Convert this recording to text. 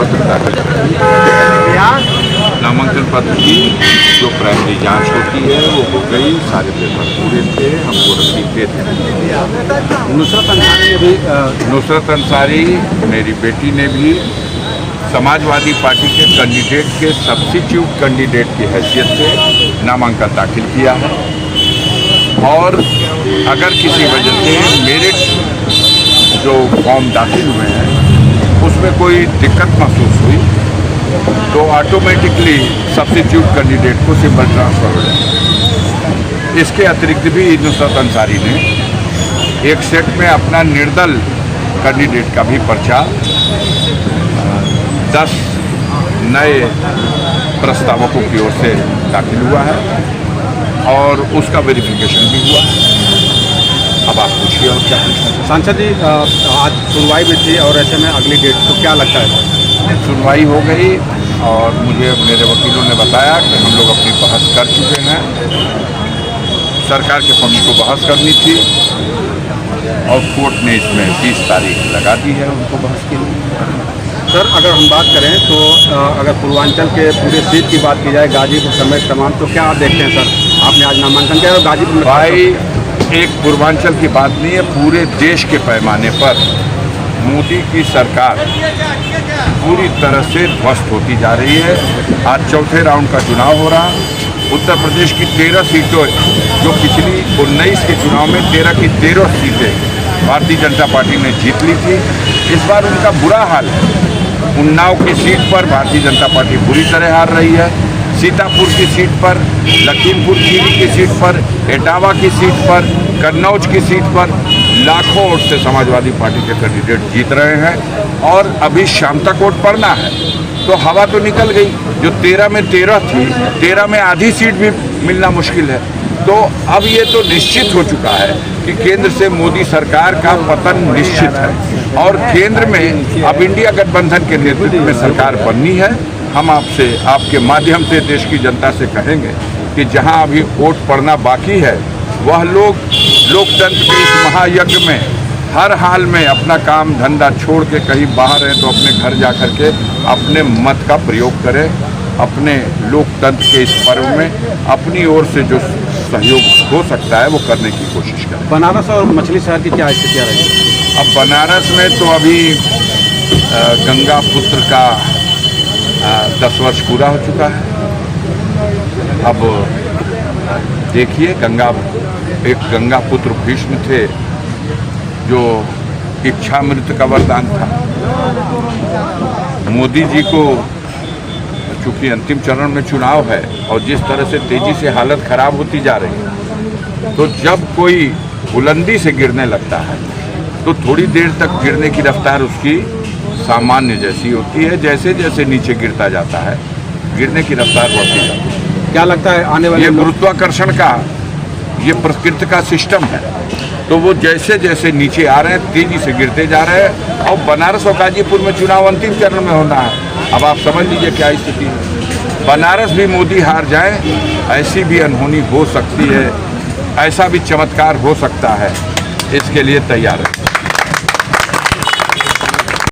पत्र दाखिल किया। नामांकन पत्र की जो प्राइमरी जांच होती है वो हो गई, सारे पेपर पूरे थे, हमको रसीद दे दी। नुसरत अंसारी मेरी बेटी ने भी समाजवादी पार्टी के कैंडिडेट के सब्स्टिट्यूट कैंडिडेट की हैसियत से नामांकन दाखिल किया है। और अगर किसी वजह से मेरिट जो फॉर्म दाखिल हुए हैं उसमें कोई दिक्कत महसूस हुई तो ऑटोमेटिकली सब्स्टिट्यूट कैंडिडेट को सिंबल ट्रांसफर हो जाए। इसके अतिरिक्त भी नुसरत अंसारी ने एक सेट में अपना निर्दल कैंडिडेट का भी पर्चा 10 नए प्रस्तावकों की ओर से दाखिल हुआ है और उसका वेरिफिकेशन भी हुआ। अब आप पूछिए और क्या पूछना। सांसद जी, आज सुनवाई भी थी और ऐसे में अगली डेट तो क्या लगता है? सुनवाई हो गई और मुझे मेरे वकीलों ने बताया कि हम लोग अपनी बहस कर चुके हैं। सरकार के पक्ष को बहस करनी थी और कोर्ट ने इसमें 20 तारीख लगा दी है उनको बहस के लिए। सर, अगर हम बात करें तो अगर पूर्वांचल के पूरे सीट की बात की जाए, गाजीपुर समेत तमाम, तो क्या आप देखते हैं सर? आपने आज नामांकन किया और गाजीपुर में भाई एक पूर्वांचल की बात नहीं है, पूरे देश के पैमाने पर मोदी की सरकार पूरी तरह से ध्वस्त होती जा रही है। आज चौथे राउंड का चुनाव हो रहा। उत्तर प्रदेश की 13 सीटों जो पिछली 19 के चुनाव में 13 की 13 सीटें भारतीय जनता पार्टी ने जीत ली थी। इस बार उनका बुरा हाल है। उन्नाव की सीट पर भारतीय जनता पार्टी बुरी तरह हार रही है। सीतापुर की सीट पर, लखीमपुर खीरी की सीट पर, इटावा की सीट पर, कन्नौज की सीट पर लाखों वोट से समाजवादी पार्टी के कैंडिडेट जीत रहे हैं और अभी शाम तक वोट पड़ना है। तो हवा तो निकल गई। जो 13 में 13 थी, 13 में आधी सीट भी मिलना मुश्किल है। तो अब ये तो निश्चित हो चुका है कि केंद्र से मोदी सरकार का पतन निश्चित है और केंद्र में अब इंडिया गठबंधन के नेतृत्व में सरकार बननी है। हम आपसे, आपके माध्यम से देश की जनता से कहेंगे कि जहां अभी वोट पड़ना बाकी है वह लोग लोकतंत्र के इस महायज्ञ में हर हाल में अपना काम धंधा छोड़ के कहीं बाहर हैं तो अपने घर जा कर के अपने मत का प्रयोग करें। अपने लोकतंत्र के इस पर्व में अपनी ओर से जो सहयोग हो सकता है वो करने की कोशिश करें। बनारस और मछली शहर की क्या स्थितियाँ रहेंगी? अब बनारस में तो अभी गंगा पुत्र का 10 वर्ष पूरा हो चुका है। अब देखिए, एक गंगा पुत्र भीष्म थे जो इच्छामृत का वरदान था। मोदी जी को चूँकि अंतिम चरण में चुनाव है और जिस तरह से तेजी से हालत खराब होती जा रही है, तो जब कोई बुलंदी से गिरने लगता है तो थोड़ी देर तक गिरने की रफ्तार उसकी सामान्य जैसी होती है। जैसे जैसे नीचे गिरता जाता है गिरने की रफ्तार बढ़ती जाती है। क्या लगता है आने वाले? ये गुरुत्वाकर्षण का ये प्रकृति का सिस्टम है। तो वो जैसे जैसे नीचे आ रहे हैं तेजी से गिरते जा रहे हैं और बनारस और गाजीपुर में चुनाव अंतिम चरण में होना है। अब आप समझ लीजिए क्या स्थिति है। बनारस भी मोदी हार जाए, ऐसी भी अनहोनी हो सकती है, ऐसा भी चमत्कार हो सकता है। इसके लिए तैयार है।